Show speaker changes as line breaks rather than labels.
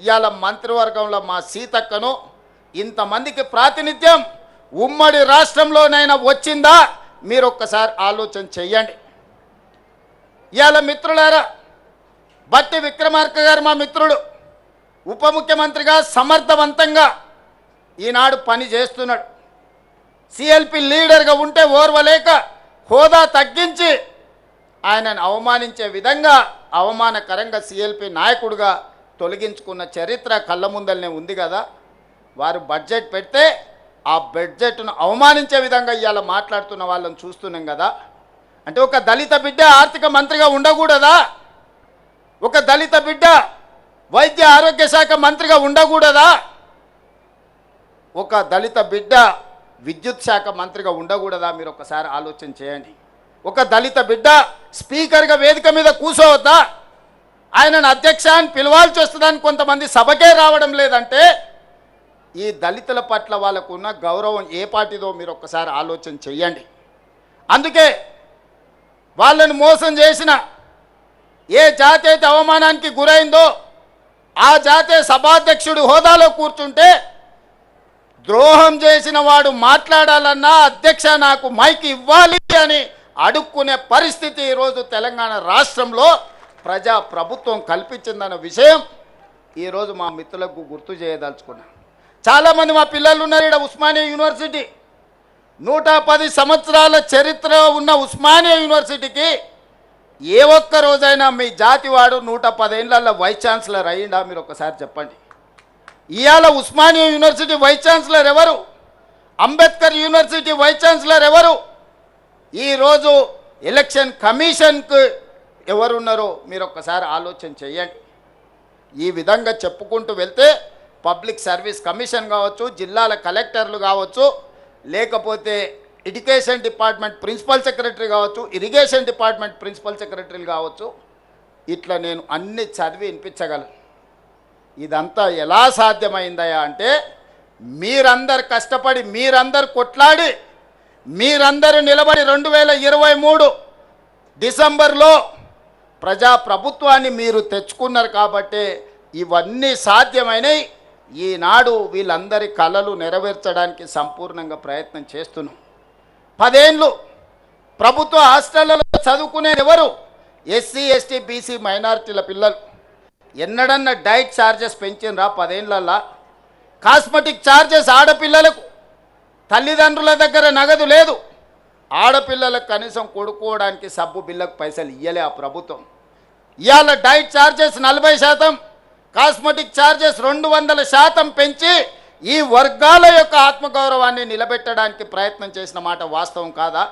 ఇవాళ మంత్రివర్గంలో మా సీతక్కను ఇంతమందికి ప్రాతినిధ్యం ఉమ్మడి రాష్ట్రంలోనైనా వచ్చిందా మీరు ఒక్కసారి ఆలోచన చెయ్యండి. ఇవాళ మిత్రులారా, బట్టి విక్రమార్క గారు మా మిత్రుడు, ఉప ముఖ్యమంత్రిగా సమర్థవంతంగా ఈనాడు పని చేస్తున్నాడు. సిఎల్పి లీడర్గా ఉంటే ఓర్వలేక హోదా తగ్గించి ఆయనను అవమానించే విధంగా అవమానకరంగా సిఎల్పి నాయకుడిగా తొలగించుకున్న చరిత్ర కళ్ళ ముందలనే ఉంది కదా. వారు బడ్జెట్ పెడితే ఆ బడ్జెట్ను అవమానించే విధంగా ఇవాళ మాట్లాడుతున్న వాళ్ళని చూస్తున్నాం కదా. అంటే ఒక దళిత బిడ్డ ఆర్థిక మంత్రిగా ఉండకూడదా? ఒక దళిత బిడ్డ వైద్య ఆరోగ్య శాఖ మంత్రిగా ఉండకూడదా? ఒక దళిత బిడ్డ విద్యుత్ శాఖ మంత్రిగా ఉండకూడదా? మీరు ఒకసారి ఆలోచన చేయండి. ఒక దళిత బిడ్డ స్పీకర్గా వేదిక మీద కూర్చోవద్దా? ఆయనను అధ్యక్ష అని పిలవాల్సి వస్తుందని కొంతమంది సభకే రావడం లేదంటే ఈ దళితుల పట్ల వాళ్ళకు ఉన్న గౌరవం ఏ పార్టీదో మీరు ఒక్కసారి ఆలోచన చెయ్యండి. అందుకే వాళ్ళను మోసం చేసిన ఏ జాతి అయితే అవమానానికి గురైందో ఆ జాతే సభాధ్యక్షుడు హోదాలో కూర్చుంటే ద్రోహం చేసిన వాడు మాట్లాడాలన్నా అధ్యక్ష నాకు మైక్ ఇవ్వాలి అని అడుక్కునే పరిస్థితి ఈరోజు తెలంగాణ రాష్ట్రంలో ప్రజా ప్రభుత్వం కల్పించిందన్న విషయం ఈరోజు మా మిత్రులకు గుర్తు చేయదలుచుకున్నా. చాలామంది మా పిల్లలు ఉన్నారు ఇక్కడ. ఉస్మానియా యూనివర్సిటీ 110 సంవత్సరాల చరిత్ర ఉన్న ఉస్మానియా యూనివర్సిటీకి ఏ ఒక్క రోజైనా మీ జాతివాడు 110 ఏళ్ళల్లో వైస్ ఛాన్సలర్ అయ్యిందా? మీరు ఒకసారి చెప్పండి. ఇవాళ ఉస్మానియా యూనివర్సిటీ వైస్ ఛాన్సలర్ ఎవరు? అంబేద్కర్ యూనివర్సిటీ వైస్ ఛాన్సలర్ ఎవరు? ఈరోజు ఎలక్షన్ కమిషన్కు ఎవరున్నారో మీరు ఒక్కసారి ఆలోచన చేయండి. ఈ విధంగా చెప్పుకుంటూ వెళ్తే పబ్లిక్ సర్వీస్ కమిషన్ కావచ్చు, జిల్లాల కలెక్టర్లు కావచ్చు, లేకపోతే ఎడ్యుకేషన్ డిపార్ట్మెంట్ ప్రిన్సిపల్ సెక్రటరీ కావచ్చు, ఇరిగేషన్ డిపార్ట్మెంట్ ప్రిన్సిపల్ సెక్రటరీలు కావచ్చు, ఇట్లా నేను అన్ని చదివి వినిపించగలను. ఇదంతా ఎలా సాధ్యమైందయా అంటే మీరందరు కష్టపడి, మీరందరు కొట్లాడి, మీరందరూ నిలబడి 2023 డిసెంబర్లో ప్రజాప్రభుత్వాన్ని మీరు తెచ్చుకున్నారు కాబట్టి ఇవన్నీ సాధ్యమైనవి. ఈనాడు వీళ్ళందరి కళలు నెరవేర్చడానికి సంపూర్ణంగా ప్రయత్నం చేస్తున్నాం. 10 ఏళ్ళు ప్రభుత్వ హాస్టళ్లలో చదువుకునేది ఎవరు? ఎస్సీ, ఎస్టీ, బీసీ మైనారిటీల పిల్లలు. ఎన్నడన్నా డైట్ ఛార్జెస్ పెంచినరా 10 ఏళ్ళల్లో? కాస్మెటిక్ ఛార్జెస్ ఆడపిల్లలకు తల్లిదండ్రుల దగ్గర నగదు లేదు. ఆడపిల్లలకు కనీసం కొడుకోవడానికి సబ్బు బిల్లకు పైసలు ఇయ్యలే ఆ ప్రభుత్వం. ఇవాళ డైట్ ఛార్జెస్ 40%, కాస్మెటిక్ ఛార్జెస్ 200% పెంచి ఈ వర్గాల యొక్క ఆత్మగౌరవాన్ని నిలబెట్టడానికి ప్రయత్నం చేసిన మాట వాస్తవం కాదా?